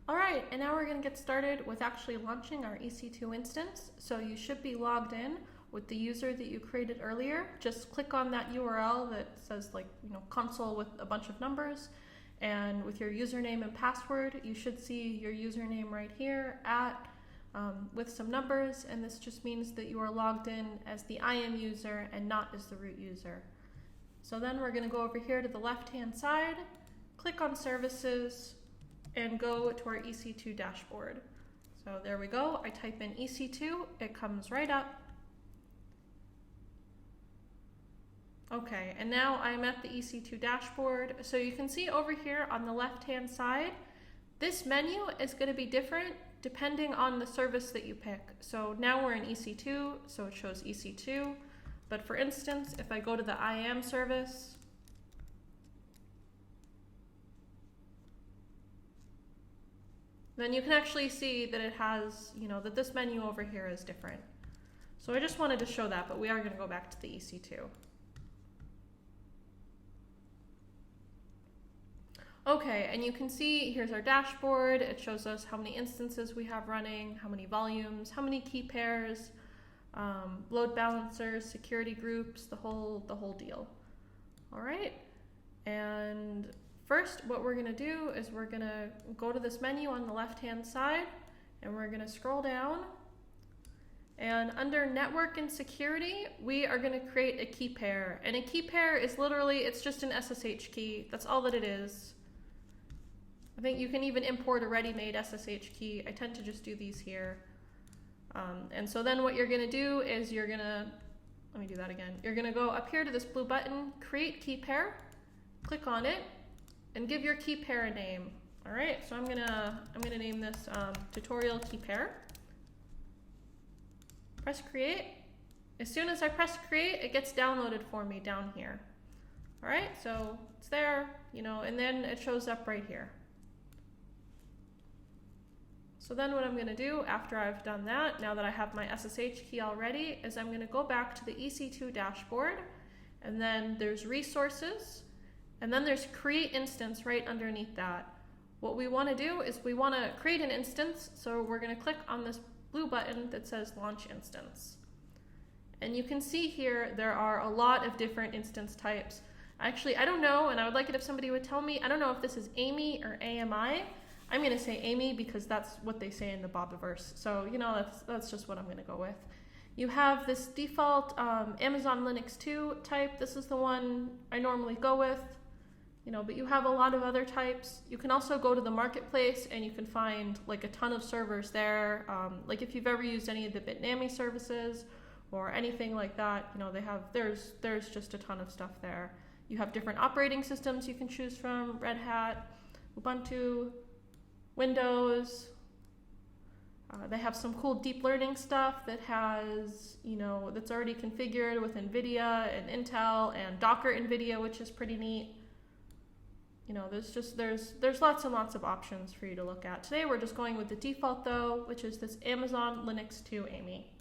All right, and now we're going to get started with actually launching our EC2 instance. So you should be logged in with the user that you created earlier. Just click on that URL that says console with a bunch of numbers, and with your username and password, you should see your username right here with some numbers, and this just means that you are logged in as the IAM user and not as the root user. So then we're going to go over here to the left-hand side, click on Services, and go to our EC2 dashboard. So there we go. I type in EC2, it comes right up. Okay, and now I'm at the EC2 dashboard. So you can see over here on the left-hand side, this menu is going to be different depending on the service that you pick. So now we're in EC2, so it shows EC2. But for instance, if I go to the IAM service, then you can actually see that it has, that this menu over here is different. So I just wanted to show that, but we are going to go back to the EC2. Okay, and you can see here's our dashboard. It shows us how many instances we have running, how many volumes, how many key pairs, load balancers, security groups, the whole deal. All right, and first, what we're going to do is we're going to go to this menu on the left-hand side, and we're going to scroll down. And under Network and Security, we are going to create a key pair. And a key pair is literally, it's just an SSH key. That's all that it is. I think you can even import a ready-made SSH key. I tend to just do these here. And so then what you're going to do is you're going to, let me do that again. You're going to go up here to this blue button, Create Key Pair, click on it, and give your key pair a name. All right, so I'm gonna name this tutorial key pair. Press create. As soon as I press create, it gets downloaded for me down here. All right, so it's there, and then it shows up right here. So then what I'm gonna do after I've done that, now that I have my SSH key already, is I'm gonna go back to the EC2 dashboard, and then there's resources, and then there's create instance right underneath that. What we want to do is we want to create an instance, so we're going to click on this blue button that says launch instance. And you can see here there are a lot of different instance types. Actually, I don't know, and I would like it if somebody would tell me. I don't know if this is AMI or AMI. I'm going to say AMI because that's what they say in the Bobiverse. So, that's just what I'm going to go with. You have this default Amazon Linux 2 type. This is the one I normally go with. But you have a lot of other types. You can also go to the marketplace and you can find like a ton of servers there. Like if you've ever used any of the Bitnami services or anything like that, there's just a ton of stuff there. You have different operating systems you can choose from: Red Hat, Ubuntu, Windows. They have some cool deep learning stuff that has, that's already configured with NVIDIA and Intel and Docker NVIDIA, which is pretty neat. There's lots and lots of options for you to look at. Today we're just going with the default though, which is this Amazon Linux 2 AMI.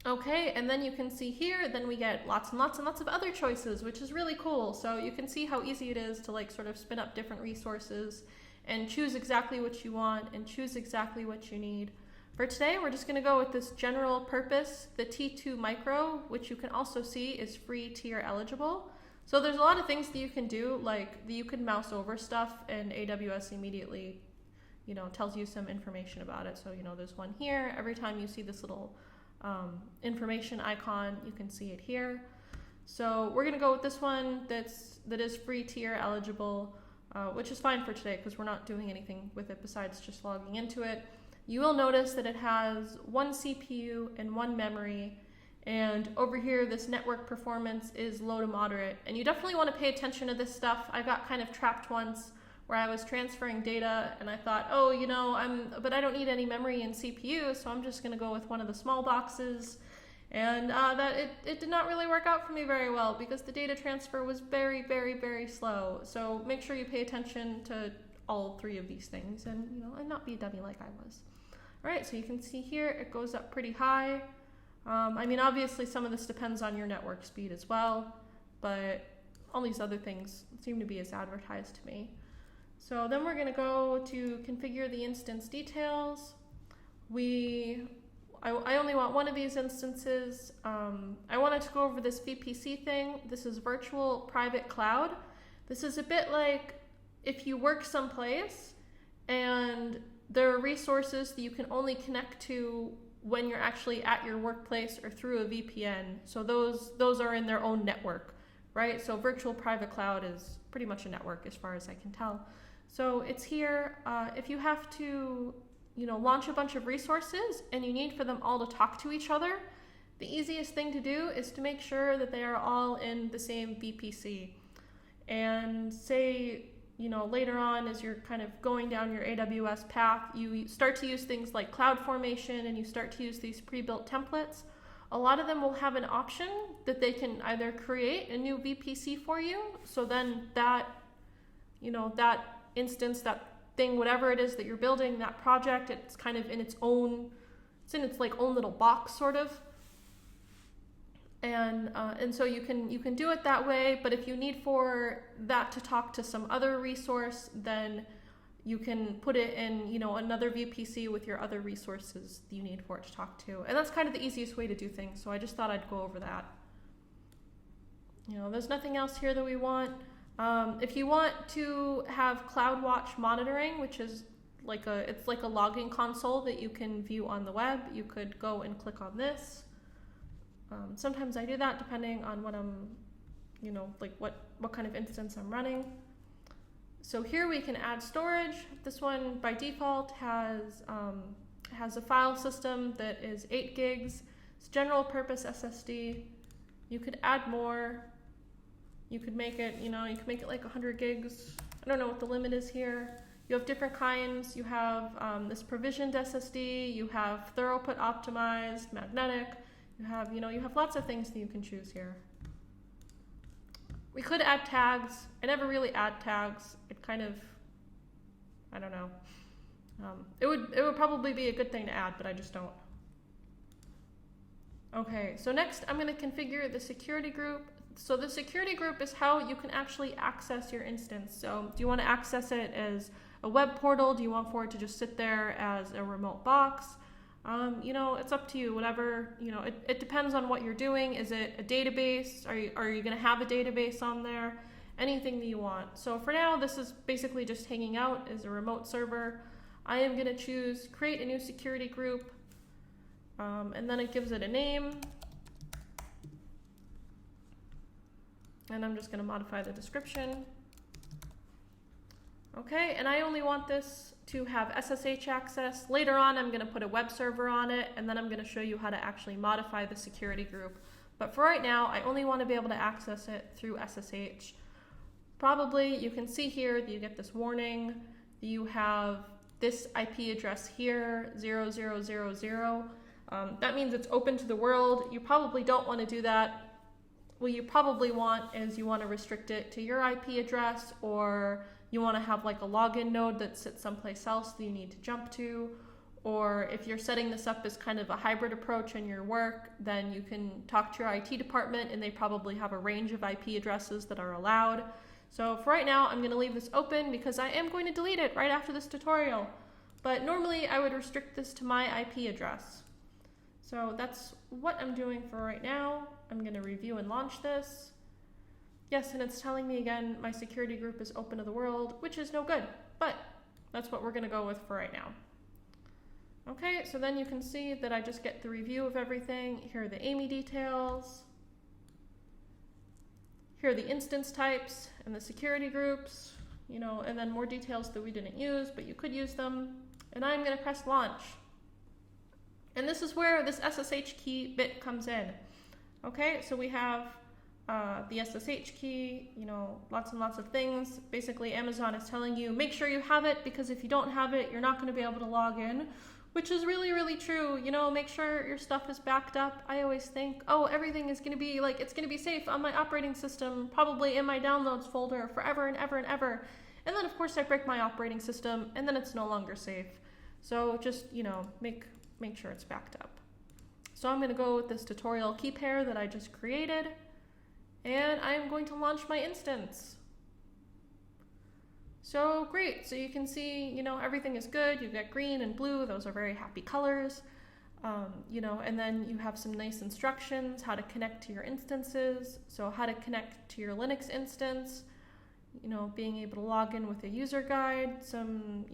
Okay, and then you can see here, then we get lots and lots and lots of other choices, which is really cool. So you can see how easy it is to sort of spin up different resources and choose exactly what you want and choose exactly what you need. For today, we're just going to go with this general purpose, the T2 Micro, which you can also see is free tier eligible. So there's a lot of things that you can do, like you can mouse over stuff and AWS immediately, tells you some information about it. So, there's one here. Every time you see this little information icon, you can see it here. So we're going to go with this one that is free tier eligible, which is fine for today because we're not doing anything with it besides just logging into it. You will notice that it has one CPU and one memory. And over here, this network performance is low to moderate. And you definitely want to pay attention to this stuff. I got kind of trapped once where I was transferring data and I thought, but I don't need any memory and CPU, so I'm just going to go with one of the small boxes. And it did not really work out for me very well because the data transfer was very, very, very slow. So make sure you pay attention to all three of these things and not be a dummy like I was. All right, so you can see here it goes up pretty high. Obviously some of this depends on your network speed as well, but all these other things seem to be as advertised to me. So then we're going to go to configure the instance details. I only want one of these instances. I wanted to go over this VPC thing. This is virtual private cloud. This is a bit like if you work someplace and there are resources that you can only connect to when you're actually at your workplace or through a VPN. So those are in their own network, right? So virtual private cloud is pretty much a network as far as I can tell. So it's here. If you have to launch a bunch of resources and you need for them all to talk to each other, the easiest thing to do is to make sure that they are all in the same VPC. And say, later on as you're kind of going down your AWS path, you start to use things like CloudFormation and you start to use these pre-built templates. A lot of them will have an option that they can either create a new VPC for you, so then that instance, that thing, whatever it is that you're building, that project, it's kind of in its own little box sort of. And so you can do it that way, but if you need for that to talk to some other resource, then you can put it in, another VPC with your other resources you need for it to talk to. And that's kind of the easiest way to do things, so I just thought I'd go over that. There's nothing else here that we want. If you want to have CloudWatch monitoring, which is it's like a logging console that you can view on the web, you could go and click on this. Sometimes I do that depending on what I'm, what kind of instance I'm running. So here we can add storage. This one by default has a file system that is 8 gigs. It's general purpose SSD. You could add more. You could make it, like 100 gigs. I don't know what the limit is here. You have different kinds. You have this provisioned SSD. You have throughput optimized, magnetic. You have lots of things that you can choose here. We could add tags. I never really add tags. It kind of, I don't know. It would probably be a good thing to add, but I just don't. Okay, so next I'm going to configure the security group. So the security group is how you can actually access your instance. So do you want to access it as a web portal? Do you want for it to just sit there as a remote box? It's up to you, whatever, it depends on what you're doing. Is it a database? Are you going to have a database on there? Anything that you want. So for now, this is basically just hanging out as a remote server. I am going to choose create a new security group, and then it gives it a name. And I'm just going to modify the description. Okay, and I only want this to have SSH access. Later on, I'm going to put a web server on it, and then I'm going to show you how to actually modify the security group. But for right now, I only want to be able to access it through SSH. Probably, you can see here that you get this warning. You have this IP address here, 0000. That means it's open to the world. You probably don't want to do that. What you probably want is you want to restrict it to your IP address, or you want to have like a login node that sits someplace else that you need to jump to. Or if you're setting this up as kind of a hybrid approach in your work, then you can talk to your IT department and they probably have a range of IP addresses that are allowed. So for right now, I'm going to leave this open because I am going to delete it right after this tutorial. But normally I would restrict this to my IP address. So that's what I'm doing for right now. I'm going to review and launch this. Yes, and it's telling me again, my security group is open to the world, which is no good, but that's what we're going to go with for right now. Okay, so then you can see that I just get the review of everything. Here are the AMI details. Here are the instance types and the security groups, and then more details that we didn't use, but you could use them. And I'm going to press launch. And this is where this SSH key bit comes in. Okay, so we have the SSH key, lots and lots of things. Basically, Amazon is telling you, make sure you have it, because if you don't have it, you're not going to be able to log in, which is really, really true. Make sure your stuff is backed up. I always think, oh, everything is going to be it's going to be safe on my operating system, probably in my downloads folder forever and ever and ever. And then, of course, I break my operating system, and then it's no longer safe. So just, make sure it's backed up. So I'm going to go with this tutorial key pair that I just created, and I'm going to launch my instance. So great, so you can see, you know, everything is good. You get green and blue, those are very happy colors. You know, and then you have some nice instructions, how to connect to your instances. So how to connect to your Linux instance, you know, being able to log in with a user guide, some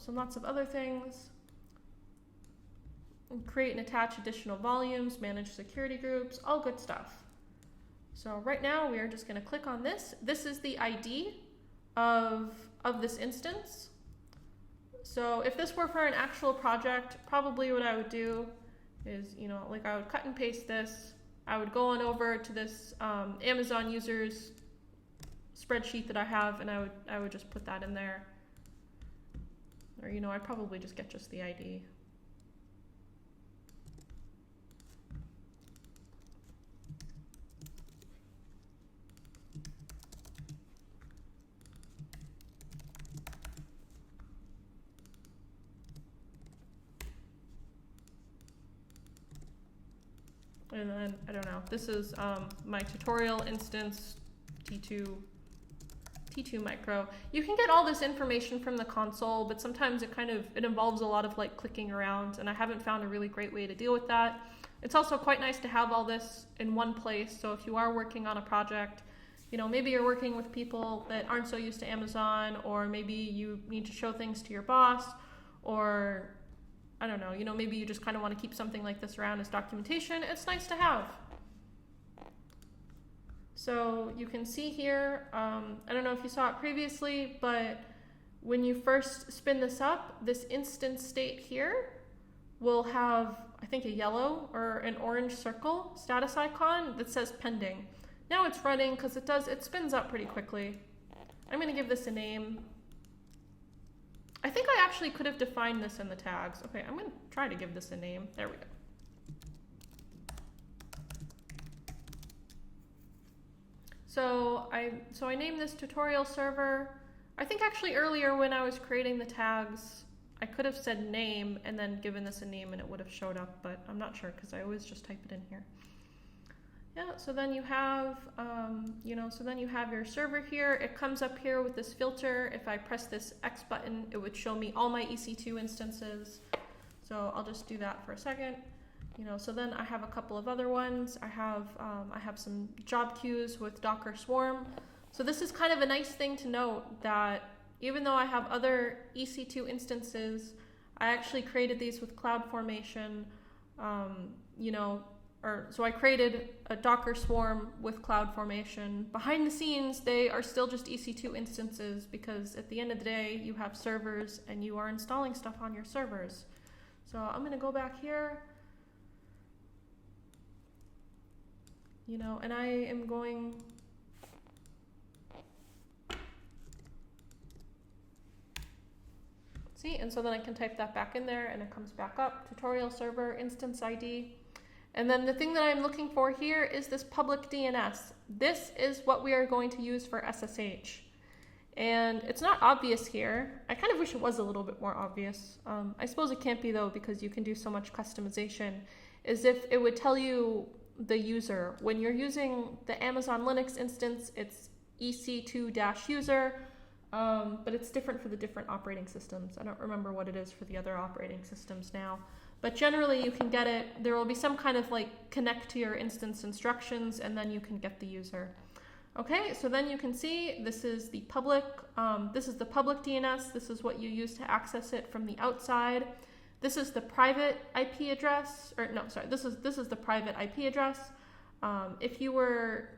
lots of other things. And create and attach additional volumes, manage security groups, all good stuff. So right now we are just going to click on this. This is the ID of this instance. So if this were for an actual project, probably what I would do is, you know, like I would cut and paste this. I would go on over to this Amazon users spreadsheet that I have, and I would just put that in there. Or, you know, I'd probably just get just the ID. And then, I don't know, this is my tutorial instance, T2 micro. You can get all this information from the console, but sometimes it involves a lot of like clicking around, and I haven't found a really great way to deal with that. It's also quite nice to have all this in one place, so if you are working on a project, you know, maybe you're working with people that aren't so used to Amazon, or maybe you need to show things to your boss, or I don't know, you know, maybe you just kind of want to keep something like this around as documentation. It's nice to have. So you can see here, I don't know if you saw it previously, but when you first spin this up, this instance state here will have, I think, a yellow or an orange circle status icon that says pending. Now it's running because it spins up pretty quickly. I'm going to give this a name. I think I actually could have defined this in the tags. Okay, I'm going to try to give this a name. There we go. So I named this tutorial server. I think actually earlier when I was creating the tags, I could have said name and then given this a name and it would have showed up, but I'm not sure because I always just type it in here. Yeah, so then you have, so then you have your server here. It comes up here with this filter. If I press this X button, it would show me all my EC2 instances. So I'll just do that for a second. You know, so then I have a couple of other ones. I have some job queues with Docker Swarm. So this is kind of a nice thing to note that even though I have other EC2 instances, I actually created these with CloudFormation, so I created a Docker Swarm with CloudFormation. Behind the scenes, they are still just EC2 instances because at the end of the day, you have servers and you are installing stuff on your servers. So I'm going to go back here. You know, and I am going... See, and so then I can type that back in there and it comes back up, tutorial server, instance ID. And then the thing that I'm looking for here is this public DNS. This is what we are going to use for SSH. And it's not obvious here. I kind of wish it was a little bit more obvious. I suppose it can't be though, because you can do so much customization, is if it would tell you the user. When you're using the Amazon Linux instance, it's EC2-user. But it's different for the different operating systems. I don't remember what it is for the other operating systems now. But generally you can get it. There will be some kind of like connect to your instance instructions and then you can get the user. Okay, so then you can see this is the public DNS. This is what you use to access it from the outside. This is the private IP address, this is the private IP address. If you were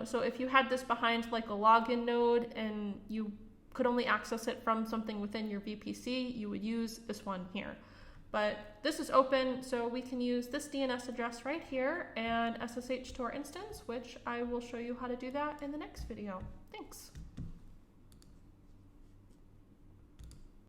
so if you had this behind like a login node and you could only access it from something within your VPC, you would use this one here. But this is open, so we can use this DNS address right here and SSH to our instance, which I will show you how to do that in the next video. Thanks.